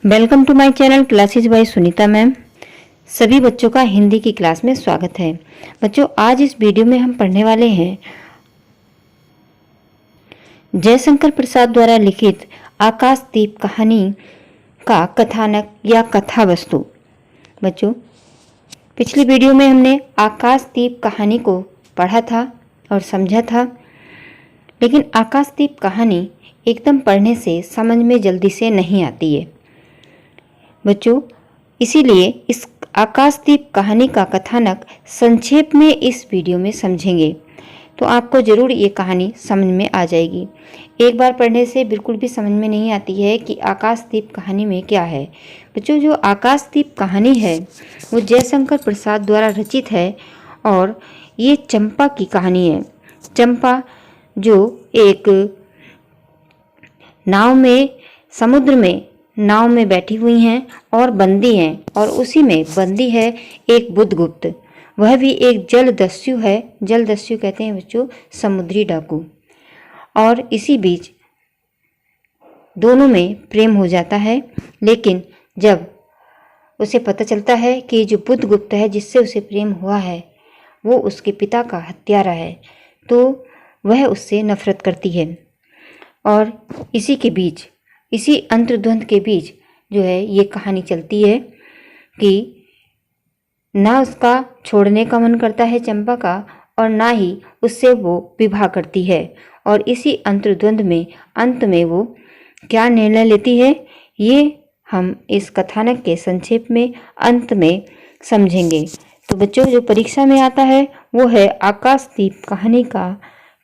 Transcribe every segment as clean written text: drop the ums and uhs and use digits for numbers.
Welcome to my channel classes by Sunita ma'am. सभी बच्चों का हिंदी की क्लास में स्वागत है। बच्चों, आज इस वीडियो में हम पढ़ने वाले हैं जयशंकर प्रसाद द्वारा लिखित आकाशदीप कहानी का कथानक या कथा वस्तु। बच्चों, पिछली वीडियो में हमने आकाशदीप कहानी को पढ़ा था और समझा था, लेकिन आकाशदीप कहानी एकदम पढ़ने से समझ में जल्दी से नहीं आती है। बच्चों, इसीलिए इस आकाशदीप कहानी का कथानक संक्षेप में इस वीडियो में समझेंगे तो आपको ज़रूर ये कहानी समझ में आ जाएगी। एक बार पढ़ने से बिल्कुल भी समझ में नहीं आती है कि आकाशदीप कहानी में क्या है। बच्चों, जो आकाशदीप कहानी है वो जयशंकर प्रसाद द्वारा रचित है और ये चंपा की कहानी है। चंपा जो एक समुद्र में नाव में बैठी हुई हैं और बंदी हैं, और उसी में बंदी है एक बुद्धगुप्त। वह भी एक जलदस्यु है। जलदस्यु कहते हैं बच्चों समुद्री डाकू। और इसी बीच दोनों में प्रेम हो जाता है, लेकिन जब उसे पता चलता है कि जो बुद्धगुप्त है जिससे उसे प्रेम हुआ है वो उसके पिता का हत्यारा है, तो वह उससे नफरत करती है। और इसी अंतर्द्वंद के बीच जो है ये कहानी चलती है कि ना उसका छोड़ने का मन करता है चंपा का, और ना ही उससे वो विवाह करती है। और इसी अंतर्द्वंद में अंत में वो क्या निर्णय लेती है ये हम इस कथानक के संक्षेप में अंत में समझेंगे। तो बच्चों, जो परीक्षा में आता है वो है आकाशदीप कहानी का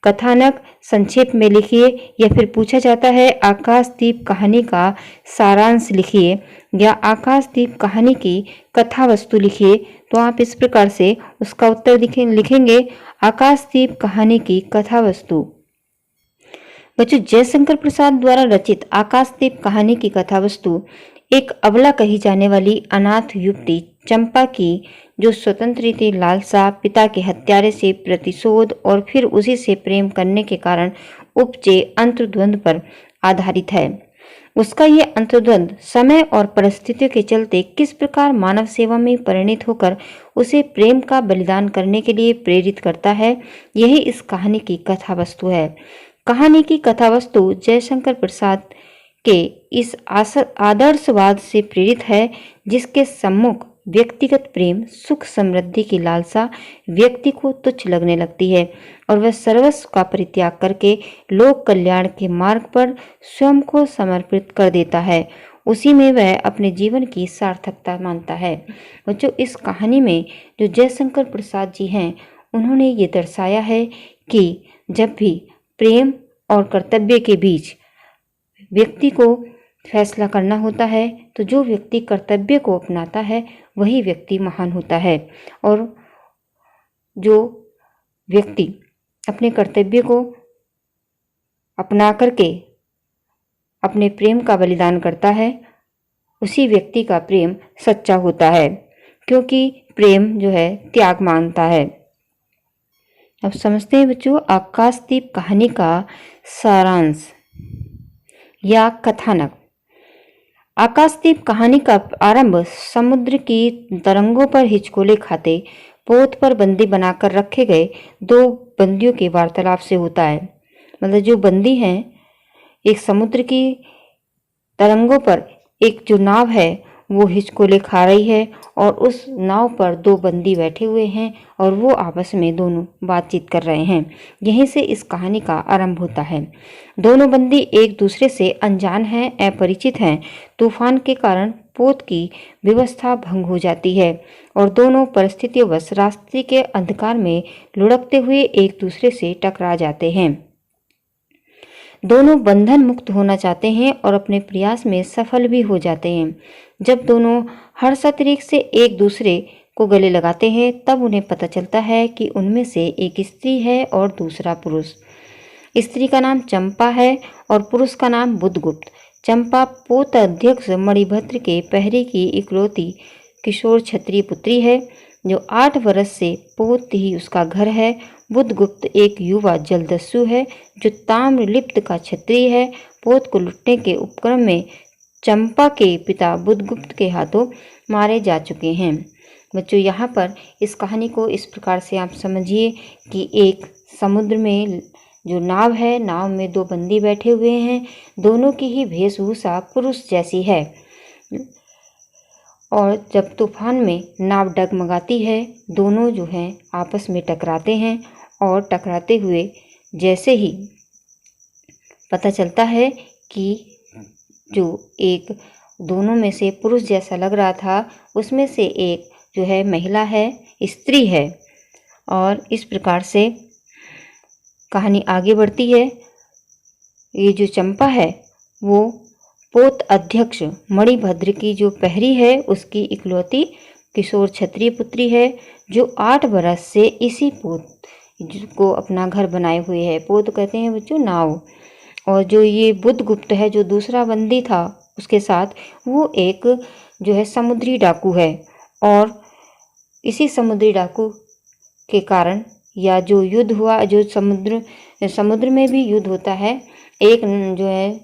कथानक संक्षेप में लिखिए, या फिर पूछा जाता है आकाशदीप कहानी का सारांश लिखिए या आकाशदीप कहानी की कथा वस्तु लिखिए। तो आप इस प्रकार से उसका उत्तर लिखेंगे आकाशदीप कहानी की कथा वस्तु। बच्चों, जयशंकर प्रसाद द्वारा रचित आकाशदीप कहानी की कथा वस्तु एक अबला कही जाने वाली अनाथ युवती चंपा की जो स्वतंत्र रीति लालसा, पिता के हत्यारे से प्रतिशोध और फिर उसी से प्रेम करने के कारण उपजे अंतर्द्वंद पर आधारित है। उसका ये अंतर्द्वंद समय और परिस्थितियों के चलते किस प्रकार मानव सेवा में परिणित होकर उसे प्रेम का बलिदान करने के लिए प्रेरित करता है, यही इस कहानी की कथा वस्तु है। कहानी की कथा वस्तु जयशंकर प्रसाद के इस आदर्शवाद से प्रेरित है, जिसके सम्मुख व्यक्तिगत प्रेम, सुख समृद्धि की लालसा व्यक्ति को तुच्छ लगने लगती है और वह सर्वस्व का परित्याग करके लोक कल्याण के मार्ग पर स्वयं को समर्पित कर देता है। उसी में वह अपने जीवन की सार्थकता मानता है। बच्चों, इस कहानी में जो जयशंकर प्रसाद जी हैं उन्होंने ये दर्शाया है कि जब भी प्रेम और कर्तव्य के बीच व्यक्ति को फैसला करना होता है तो जो व्यक्ति कर्तव्य को अपनाता है वही व्यक्ति महान होता है, और जो व्यक्ति अपने कर्तव्य को अपना करके अपने प्रेम का बलिदान करता है उसी व्यक्ति का प्रेम सच्चा होता है, क्योंकि प्रेम जो है त्याग मांगता है। अब समझते हैं बच्चों आकाशदीप कहानी का सारांश या कथानक। आकाशदीप कहानी का आरंभ समुद्र की तरंगों पर हिचकोले खाते पोत पर बंदी बनाकर रखे गए दो बंदियों के वार्तालाप से होता है। मतलब जो बंदी हैं, एक समुद्र की तरंगों पर एक जो नाव है वो हिचकोले खा रही है और उस नाव पर दो बंदी बैठे हुए हैं और वो आपस में दोनों बातचीत कर रहे हैं। यहीं से इस कहानी का आरंभ होता है। दोनों बंदी एक दूसरे से अनजान हैं, अपरिचित हैं। तूफान के कारण पोत की व्यवस्था भंग हो जाती है और दोनों परिस्थितियोंवश रास्ते के अंधकार में लुढ़कते हुए एक दूसरे से टकरा जाते हैं। दोनों बंधन मुक्त होना चाहते हैं और अपने प्रयास में सफल भी हो जाते हैं। जब दोनों हर्षातिरेक से एक दूसरे को गले लगाते हैं तब उन्हें पता चलता है कि उनमें से एक स्त्री है और दूसरा पुरुष। स्त्री का नाम चंपा है और पुरुष का नाम बुद्धगुप्त। चंपा पोत अध्यक्ष मणिभद्र के पहरे की इकलौती किशोर क्षत्रिय पुत्री है जो 8 वर्ष से पोत ही उसका घर है। बुद्धगुप्त एक युवा जलदस्यु है जो ताम्रलिप्त का क्षत्रिय है। पोत को लुटने के उपक्रम में चंपा के पिता बुधगुप्त के हाथों मारे जा चुके हैं। बच्चों, यहाँ पर इस कहानी को इस प्रकार से आप समझिए कि एक समुद्र में जो नाव है, नाव में दो बंदी बैठे हुए हैं। दोनों की ही वेशभूषा पुरुष जैसी है और जब तूफान में नाव डगमगाती है, दोनों जो हैं आपस में टकराते हैं और टकराते हुए जैसे ही पता चलता है कि जो एक दोनों में से पुरुष जैसा लग रहा था, उसमें से एक जो है महिला है, स्त्री है। और इस प्रकार से कहानी आगे बढ़ती है। ये जो चंपा है वो पोत अध्यक्ष मणिभद्र की जो पहरी है, उसकी इकलौती किशोर क्षत्रिय पुत्री है, जो 8 बरस से इसी पोत को अपना घर बनाए हुए है। पोत कहते हैं बच्चों नाव। और जो ये बुधगुप्त है, जो दूसरा बंदी था उसके साथ, वो एक जो है समुद्री डाकू है। और इसी समुद्री डाकू के कारण या जो युद्ध हुआ, जो समुद्र में भी युद्ध होता है, एक जो है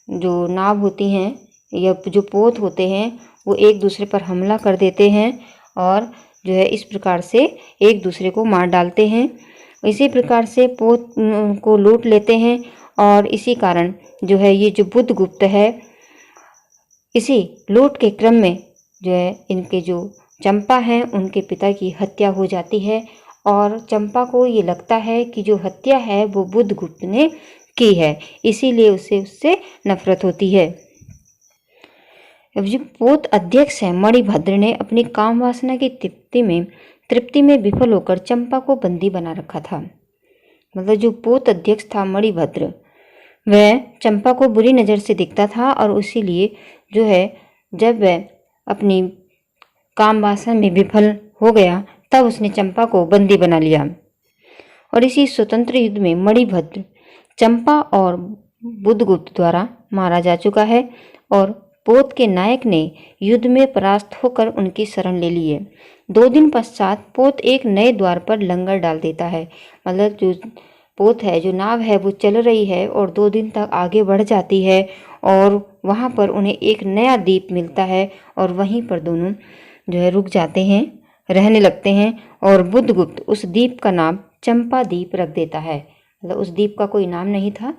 जो नाव होती हैं या जो पोत होते हैं वो एक दूसरे पर हमला कर देते हैं और जो है इस प्रकार से एक दूसरे को मार डालते हैं। इसी प्रकार से पोत को लूट लेते हैं और इसी कारण जो है ये जो बुधगुप्त है, इसी लूट के क्रम में जो है इनके जो चंपा हैं उनके पिता की हत्या हो जाती है। और चंपा को ये लगता है कि जो हत्या है वो बुधगुप्त ने की है, इसीलिए उसे उससे नफरत होती है। अब जो पोत अध्यक्ष है मणिभद्र ने अपनी काम वासना की तृप्ति में विफल होकर चंपा को बंदी बना रखा था। मतलब जो पोत अध्यक्ष था मणिभद्र, वह चंपा को बुरी नज़र से देखता था और इसीलिए जो है जब वह अपनी काम वासना में विफल हो गया तब उसने चंपा को बंदी बना लिया। और इसी स्वतंत्र युद्ध में मणिभद्र चंपा और बुधगुप्त द्वारा मारा जा चुका है और पोत के नायक ने युद्ध में परास्त होकर उनकी शरण ले ली है। 2 दिन पश्चात पोत एक नए द्वार पर लंगर डाल देता है। मतलब जो पोत है, जो नाव है, वो चल रही है और 2 दिन तक आगे बढ़ जाती है और वहाँ पर उन्हें एक नया द्वीप मिलता है और वहीं पर दोनों जो है रुक जाते हैं, रहने लगते हैं। और बुधगुप्त उस द्वीप का नाम चंपा द्वीप रख देता है। मतलब उस द्वीप का कोई नाम नहीं था,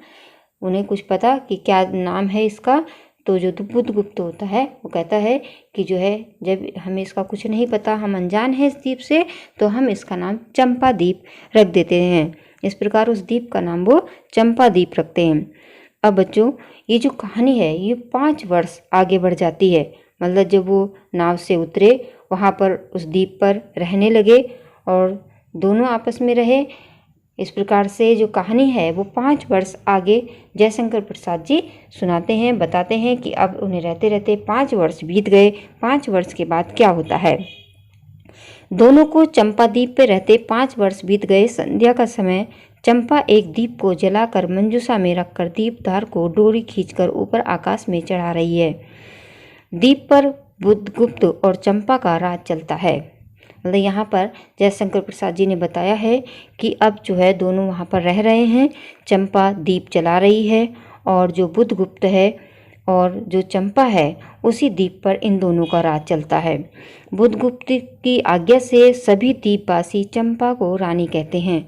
उन्हें कुछ पता कि क्या नाम है इसका। तो जो बुधगुप्त होता है वो कहता है कि जो है जब हमें इसका कुछ नहीं पता, हम अनजान हैं इस द्वीप से, तो हम इसका नाम चंपा द्वीप रख देते हैं। इस प्रकार उस द्वीप का नाम वो चंपा द्वीप रखते हैं। अब बच्चों, ये जो कहानी है ये 5 वर्ष आगे बढ़ जाती है। मतलब जब वो नाव से उतरे, वहाँ पर उस द्वीप पर रहने लगे और दोनों आपस में रहे। इस प्रकार से जो कहानी है वो 5 वर्ष आगे जयशंकर प्रसाद जी सुनाते हैं, बताते हैं कि अब उन्हें रहते रहते 5 वर्ष बीत गए। 5 वर्ष के बाद क्या होता है। दोनों को चंपा द्वीप पे रहते 5 वर्ष बीत गए। संध्या का समय चंपा एक दीप को जलाकर मंजूषा में रखकर दीपधार को डोरी खींचकर ऊपर आकाश में चढ़ा रही है। दीप पर बुधगुप्त और चंपा का राज चलता है। मतलब यहाँ पर जयशंकर प्रसाद जी ने बताया है कि अब जो है दोनों वहाँ पर रह रहे हैं। चंपा दीप जला रही है और जो बुधगुप्त है और जो चंपा है उसी द्वीप पर इन दोनों का राज चलता है। बुधगुप्त की आज्ञा से सभी द्वीपवासी चंपा को रानी कहते हैं।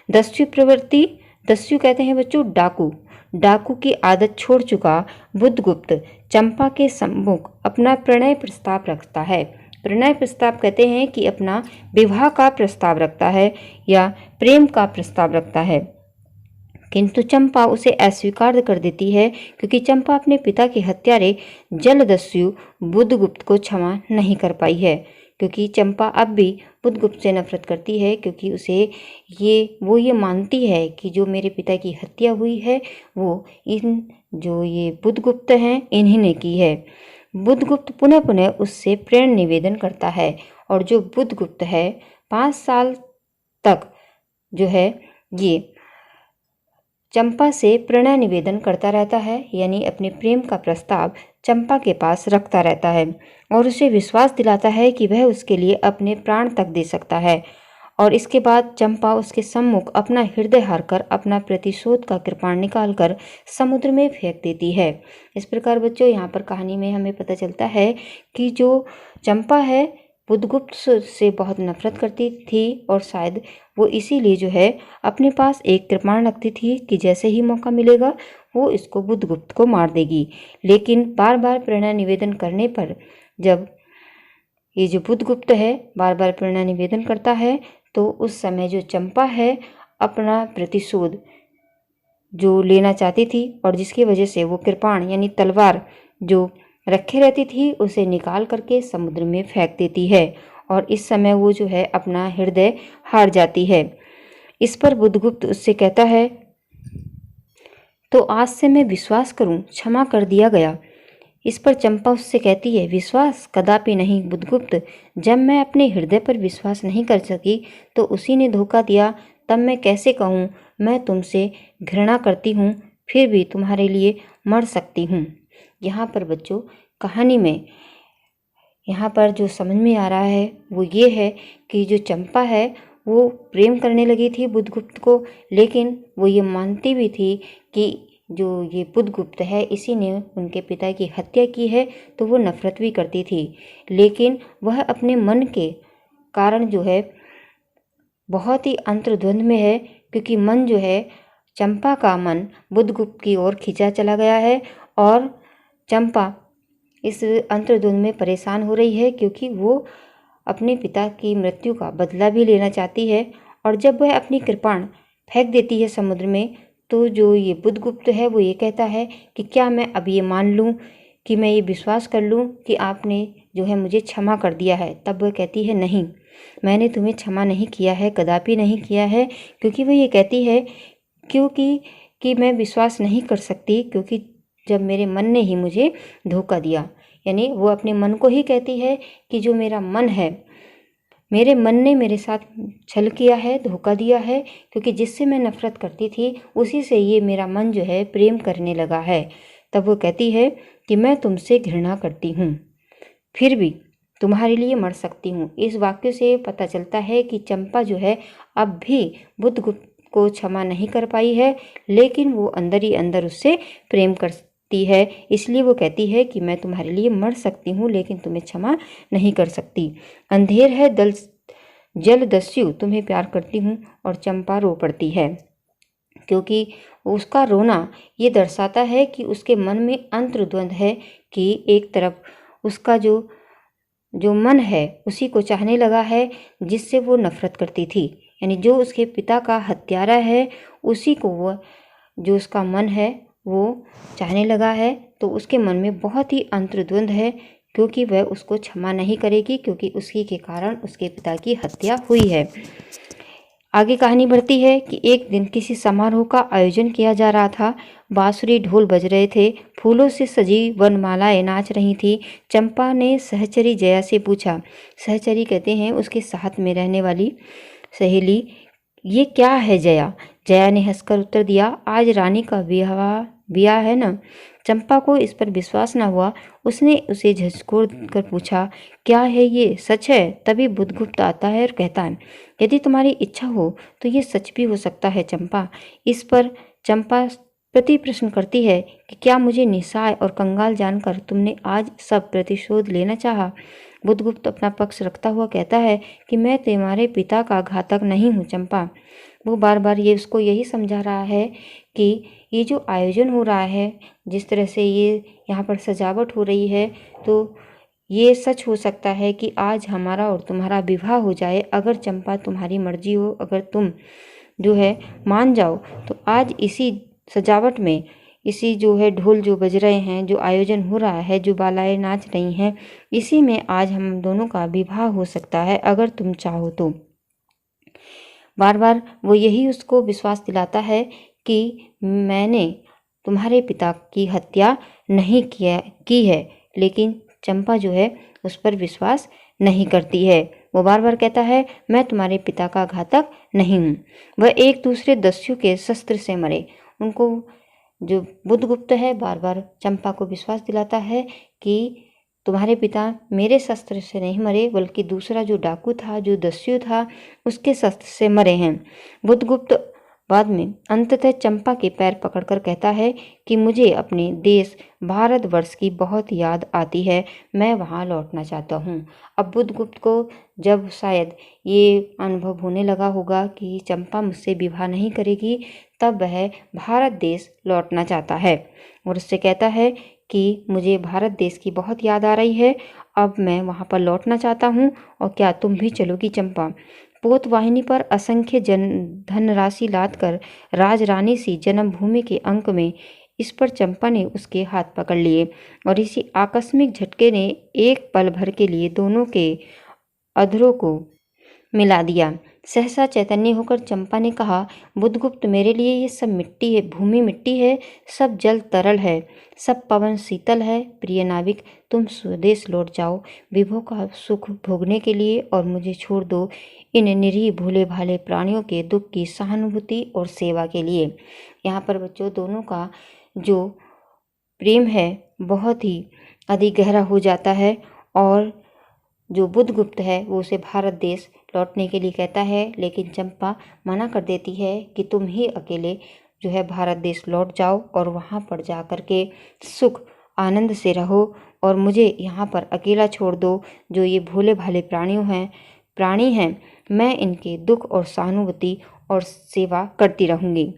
दस्यु प्रवृत्ति, दस्यु कहते हैं बच्चों डाकू, डाकू की आदत छोड़ चुका बुधगुप्त चंपा के सम्मुख अपना प्रणय प्रस्ताव रखता है। प्रणय प्रस्ताव कहते हैं कि अपना विवाह का प्रस्ताव रखता है या प्रेम का प्रस्ताव रखता है, किंतु चंपा उसे अस्वीकार कर देती है क्योंकि चंपा अपने पिता के हत्यारे जलदस्यु बुधगुप्त को क्षमा नहीं कर पाई है। क्योंकि चंपा अब भी बुधगुप्त से नफरत करती है क्योंकि उसे ये मानती है कि जो मेरे पिता की हत्या हुई है वो इन जो ये बुधगुप्त हैं इन्हीं ने की है। बुधगुप्त पुनः पुनः उससे प्रेम निवेदन करता है और जो बुधगुप्त है 5 साल तक जो है ये चंपा से प्रणय निवेदन करता रहता है, यानी अपने प्रेम का प्रस्ताव चंपा के पास रखता रहता है और उसे विश्वास दिलाता है कि वह उसके लिए अपने प्राण तक दे सकता है। और इसके बाद चंपा उसके सम्मुख अपना हृदय हारकर अपना प्रतिशोध का कृपाण निकालकर समुद्र में फेंक देती है। इस प्रकार बच्चों यहाँ पर कहानी में हमें पता चलता है कि जो चंपा है बुद्धगुप्त से बहुत नफरत करती थी और शायद वो इसीलिए जो है अपने पास एक कृपाण रखती थी कि जैसे ही मौका मिलेगा वो इसको बुद्धगुप्त को मार देगी। लेकिन बार बार प्रेरणा निवेदन करने पर जब ये जो बुद्धगुप्त है बार बार प्रेरणा निवेदन करता है तो उस समय जो चंपा है अपना प्रतिशोध जो लेना चाहती थी और जिसकी वजह से वो कृपाण यानी तलवार जो रखे रहती थी उसे निकाल करके समुद्र में फेंक देती है और इस समय वो जो है अपना हृदय हार जाती है। इस पर बुद्धगुप्त उससे कहता है, तो आज से मैं विश्वास करूं, क्षमा कर दिया गया। इस पर चंपा उससे कहती है, विश्वास कदापि नहीं बुद्धगुप्त, जब मैं अपने हृदय पर विश्वास नहीं कर सकी तो उसी ने धोखा दिया, तब मैं कैसे कहूँ मैं तुमसे घृणा करती हूँ, फिर भी तुम्हारे लिए मर सकती हूँ। यहाँ पर बच्चों कहानी में यहाँ पर जो समझ में आ रहा है वो ये है कि जो चंपा है वो प्रेम करने लगी थी बुद्धगुप्त को, लेकिन वो ये मानती भी थी कि जो ये बुद्धगुप्त है इसी ने उनके पिता की हत्या की है, तो वो नफरत भी करती थी। लेकिन वह अपने मन के कारण जो है बहुत ही अंतर्द्वंद में है, क्योंकि मन जो है चंपा का मन बुद्धगुप्त की ओर खींचा चला गया है और चंपा इस अंतर्द्वंद में परेशान हो रही है क्योंकि वो अपने पिता की मृत्यु का बदला भी लेना चाहती है। और जब वह अपनी कृपाण फेंक देती है समुद्र में तो जो ये बुद्धगुप्त है वो ये कहता है कि क्या मैं अब ये मान लूँ कि मैं ये विश्वास कर लूँ कि आपने जो है मुझे क्षमा कर दिया है। तब वह कहती है, नहीं, मैंने तुम्हें क्षमा नहीं किया है, कदापि नहीं किया है। क्योंकि वो ये कहती है कि मैं विश्वास नहीं कर सकती, क्योंकि जब मेरे मन ने ही मुझे धोखा दिया। यानी वो अपने मन को ही कहती है कि जो मेरा मन है, मेरे मन ने मेरे साथ छल किया है, धोखा दिया है, क्योंकि जिससे मैं नफरत करती थी उसी से ये मेरा मन जो है प्रेम करने लगा है। तब वो कहती है कि मैं तुमसे घृणा करती हूँ, फिर भी तुम्हारे लिए मर सकती हूँ। इस वाक्य से पता चलता है कि चंपा जो है अब भी बुद्धगुप्त को क्षमा नहीं कर पाई है, लेकिन वो अंदर ही अंदर उससे प्रेम करती है। इसलिए वो कहती है कि मैं तुम्हारे लिए मर सकती हूँ लेकिन तुम्हें क्षमा नहीं कर सकती। अंधेर है जल दस्यु, तुम्हें प्यार करती हूँ। और चंपा रो पड़ती है, क्योंकि उसका रोना ये दर्शाता है कि उसके मन में अंतर्द्वंद है कि एक तरफ उसका जो मन है उसी को चाहने लगा है जिससे वो नफरत करती थी, यानी जो उसके पिता का हत्यारा है उसी को वो जो उसका मन है वो चाहने लगा है। तो उसके मन में बहुत ही अंतर्द्वंद है, क्योंकि वह उसको क्षमा नहीं करेगी, क्योंकि उसी के कारण उसके पिता की हत्या हुई है। आगे कहानी बढ़ती है कि एक दिन किसी समारोह का आयोजन किया जा रहा था। बांसुरी ढोल बज रहे थे, फूलों से सजी वनमालाएं नाच रही थी। चंपा ने सहचरी जया से पूछा, सहचरी कहते हैं उसके साथ में रहने वाली सहेली, ये क्या है जया? जया ने हंसकर उत्तर दिया, आज रानी का ब्याह है ना। चंपा को इस पर विश्वास न हुआ। उसने उसे झकझोर कर पूछा, क्या है ये, सच है? तभी बुद्धगुप्त आता है और कहता है, यदि तुम्हारी इच्छा हो तो ये सच भी हो सकता है चंपा। इस पर चंपा प्रति प्रश्न करती है कि क्या मुझे निस्सहाय और कंगाल जानकर तुमने आज सब प्रतिशोध लेना चाहा? बुद्धगुप्त अपना पक्ष रखता हुआ कहता है कि मैं तुम्हारे पिता का घातक नहीं हूँ चंपा। वो बार बार ये उसको यही समझा रहा है कि ये जो आयोजन हो रहा है, जिस तरह से ये यहाँ पर सजावट हो रही है, तो ये सच हो सकता है कि आज हमारा और तुम्हारा विवाह हो जाए। अगर चंपा तुम्हारी मर्जी हो, अगर तुम जो है मान जाओ, तो आज इसी सजावट में, इसी जो है ढोल जो बज रहे हैं, जो आयोजन हो रहा है, जो बालाएं नाच रही हैं, इसी में आज हम दोनों का विवाह हो सकता है अगर तुम चाहो तो। बार बार वो यही उसको विश्वास दिलाता है कि मैंने तुम्हारे पिता की हत्या नहीं की है, लेकिन चंपा जो है उस पर विश्वास नहीं करती है। वो बार बार कहता है, मैं तुम्हारे पिता का घातक नहीं हूँ। वह एक दूसरे दस्यु के शस्त्र से मरे। उनको जो बुद्धगुप्त है बार बार चंपा को विश्वास दिलाता है कि तुम्हारे पिता मेरे शस्त्र से नहीं मरे, बल्कि दूसरा जो डाकू था, जो दस्यु था, उसके शस्त्र से मरे हैं। बुद्धगुप्त बाद में अंततः चंपा के पैर पकड़कर कहता है कि मुझे अपने देश भारतवर्ष की बहुत याद आती है, मैं वहाँ लौटना चाहता हूँ। अब बुद्धगुप्त को जब शायद ये अनुभव होने लगा होगा कि चंपा मुझसे विवाह नहीं करेगी, तब वह भारत देश लौटना चाहता है और उससे कहता है कि मुझे भारत देश की बहुत याद आ रही है, अब मैं वहाँ पर लौटना चाहता हूँ और क्या तुम भी चलोगी चंपा? पोतवाहिनी पर असंख्य धनराशि लादकर राजरानी सी जन्मभूमि के अंक में इस पर चंपा ने उसके हाथ पकड़ लिए और इसी आकस्मिक झटके ने एक पल भर के लिए दोनों के अधरों को मिला दिया। सहसा चैतन्य होकर चंपा ने कहा, बुद्धगुप्त, मेरे लिए ये सब मिट्टी है, भूमि मिट्टी है, सब जल तरल है, सब पवन शीतल है। प्रिय नाविक, तुम स्वदेश लौट जाओ विभो का सुख भोगने के लिए और मुझे छोड़ दो इन निरीह भोले भाले प्राणियों के दुख की सहानुभूति और सेवा के लिए। यहाँ पर बच्चों दोनों का जो प्रेम है बहुत ही अधिक गहरा हो जाता है और जो बुद्धगुप्त है वो उसे भारत देश लौटने के लिए कहता है, लेकिन चंपा मना कर देती है कि तुम ही अकेले जो है भारत देश लौट जाओ और वहाँ पर जा कर के सुख आनंद से रहो और मुझे यहाँ पर अकेला छोड़ दो। जो ये भोले भाले प्राणी हैं, मैं इनके दुख और सहानुभूति और सेवा करती रहूँगी।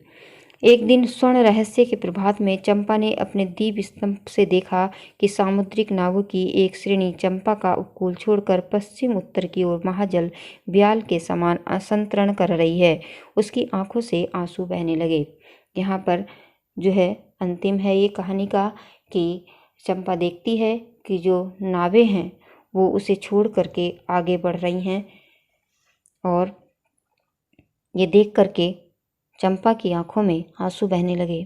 एक दिन स्वर्ण रहस्य के प्रभात में चंपा ने अपने दीप स्तंभ से देखा कि सामुद्रिक नावों की एक श्रेणी चंपा का उपकूल छोड़कर पश्चिम उत्तर की ओर महाजल ब्याल के समान असंतरण कर रही है। उसकी आंखों से आंसू बहने लगे। यहाँ पर जो है अंतिम है ये कहानी का कि चंपा देखती है कि जो नावें हैं वो उसे छोड़ करके आगे बढ़ रही हैं और ये देख करके चंपा की आंखों में आंसू बहने लगे।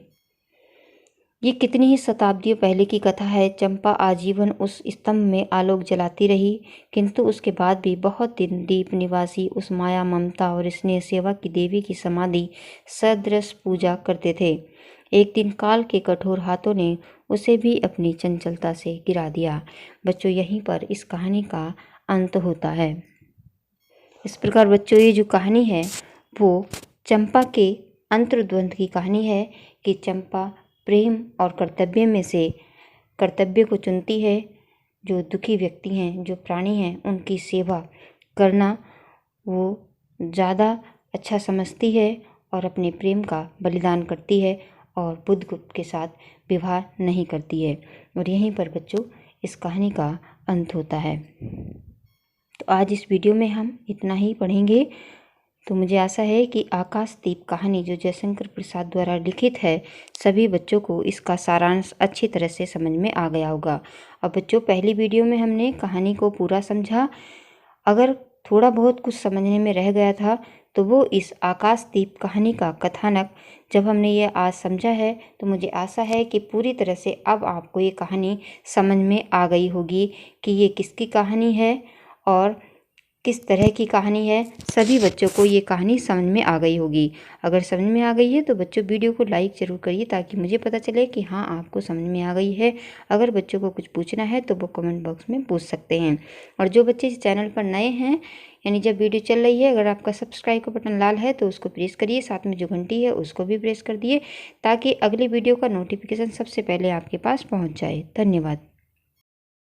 ये कितनी ही शताब्दियों पहले की कथा है। चंपा आजीवन उस स्तंभ में आलोक जलाती रही, किंतु उसके बाद भी बहुत दिन दीप निवासी उस माया ममता और स्नेह सेवा की देवी की समाधि सदृश पूजा करते थे। एक दिन काल के कठोर हाथों ने उसे भी अपनी चंचलता से गिरा दिया। बच्चों, यहीं पर इस कहानी का अंत होता है। इस प्रकार बच्चों ये जो कहानी है वो चंपा के अंतर्द्वंद की कहानी है कि चंपा प्रेम और कर्तव्य में से कर्तव्य को चुनती है। जो दुखी व्यक्ति हैं, जो प्राणी हैं, उनकी सेवा करना वो ज़्यादा अच्छा समझती है और अपने प्रेम का बलिदान करती है और बुद्धगुप्त के साथ विवाह नहीं करती है। और यहीं पर बच्चों इस कहानी का अंत होता है। तो आज इस वीडियो में हम इतना ही पढ़ेंगे। तो मुझे आशा है कि आकाशदीप कहानी जो जयशंकर प्रसाद द्वारा लिखित है, सभी बच्चों को इसका सारांश अच्छी तरह से समझ में आ गया होगा। अब बच्चों, पहली वीडियो में हमने कहानी को पूरा समझा। अगर थोड़ा बहुत कुछ समझने में रह गया था तो वो इस आकाशदीप कहानी का कथानक जब हमने ये आज समझा है, तो मुझे आशा है कि पूरी तरह से अब आपको ये कहानी समझ में आ गई होगी कि ये किसकी कहानी है और किस तरह की कहानी है। सभी बच्चों को ये कहानी समझ में आ गई होगी। अगर समझ में आ गई है तो बच्चों वीडियो को लाइक ज़रूर करिए, ताकि मुझे पता चले कि हाँ आपको समझ में आ गई है। अगर बच्चों को कुछ पूछना है तो वो कमेंट बॉक्स में पूछ सकते हैं। और जो बच्चे इस चैनल पर नए हैं, यानी जब वीडियो चल रही है, अगर आपका सब्सक्राइब का बटन लाल है तो उसको प्रेस करिए, साथ में जो घंटी है उसको भी प्रेस कर दिए, ताकि अगली वीडियो का नोटिफिकेशन सबसे पहले आपके पास पहुँच जाए। धन्यवाद।